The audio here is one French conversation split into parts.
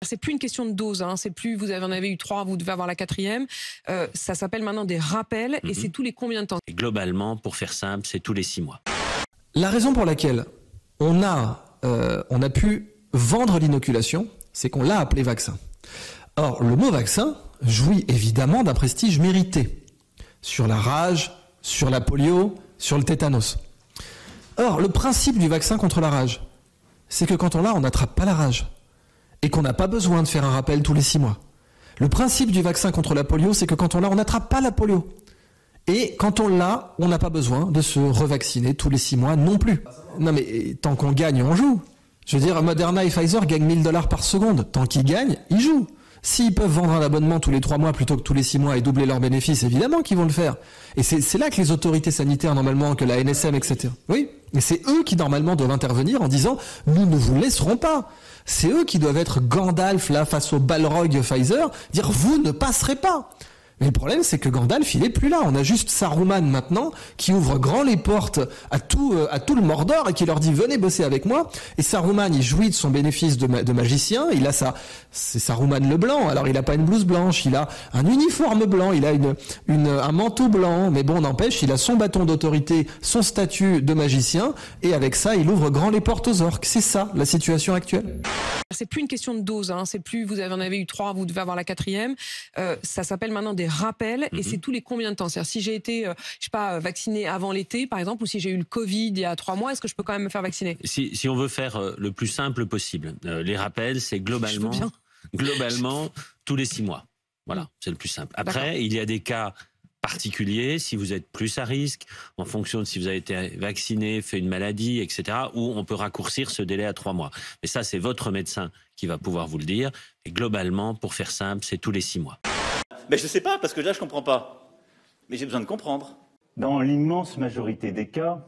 C'est plus une question de dose, hein. C'est plus vous en avez eu 3, vous devez avoir la 4e. Ça s'appelle maintenant des rappels et c'est tous les combien de temps? Et globalement, pour faire simple, c'est tous les 6 mois. La raison pour laquelle on a pu vendre l'inoculation, c'est qu'on l'a appelé vaccin. Or, le mot vaccin jouit évidemment d'un prestige mérité sur la rage, sur la polio, sur le tétanos. Or, le principe du vaccin contre la rage, c'est que quand on l'a, on n'attrape pas la rage et qu'on n'a pas besoin de faire un rappel tous les 6 mois. Le principe du vaccin contre la polio, c'est que quand on l'a, on n'attrape pas la polio. Et quand on l'a, on n'a pas besoin de se revacciner tous les 6 mois non plus. Non mais tant qu'on gagne, on joue. Je veux dire, Moderna et Pfizer gagnent $1000 par seconde. Tant qu'ils gagnent, ils jouent. S'ils peuvent vendre un abonnement tous les 3 mois plutôt que tous les 6 mois et doubler leurs bénéfices, évidemment qu'ils vont le faire. Et c'est là que les autorités sanitaires, normalement, que la NSM, etc. Oui, et c'est eux qui, normalement, doivent intervenir en disant « Nous ne vous laisserons pas ». C'est eux qui doivent être Gandalf, là, face au Balrog Pfizer, dire « Vous ne passerez pas ». Mais le problème, c'est que Gandalf, il est plus là. On a juste Saruman maintenant, qui ouvre grand les portes à tout le Mordor et qui leur dit venez bosser avec moi. Et Saruman, il jouit de son bénéfice de magicien. Il a c'est Saruman le blanc. Alors, il a pas une blouse blanche, il a un uniforme blanc, il a un manteau blanc. Mais bon, n'empêche, il a son bâton d'autorité, son statut de magicien. Et avec ça, il ouvre grand les portes aux orques. C'est ça, la situation actuelle. C'est plus une question de dose, hein. C'est plus vous en avez eu 3, vous devez avoir la 4e. Ça s'appelle maintenant des rappels et c'est tous les combien de temps? C'est-à-dire si j'ai été, je sais pas, vacciné avant l'été, par exemple, ou si j'ai eu le Covid il y a 3 mois, est-ce que je peux quand même me faire vacciner? Si on veut faire le plus simple possible, les rappels, c'est globalement tous les 6 mois. Voilà, c'est le plus simple. Après, il y a des cas particuliers, si vous êtes plus à risque, en fonction de si vous avez été vacciné, fait une maladie, etc., où on peut raccourcir ce délai à 3 mois. Mais ça, c'est votre médecin qui va pouvoir vous le dire. Et globalement, pour faire simple, c'est tous les 6 mois. Mais je sais pas, parce que là, je comprends pas. Mais j'ai besoin de comprendre. Dans l'immense majorité des cas,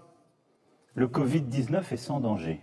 le Covid-19 est sans danger.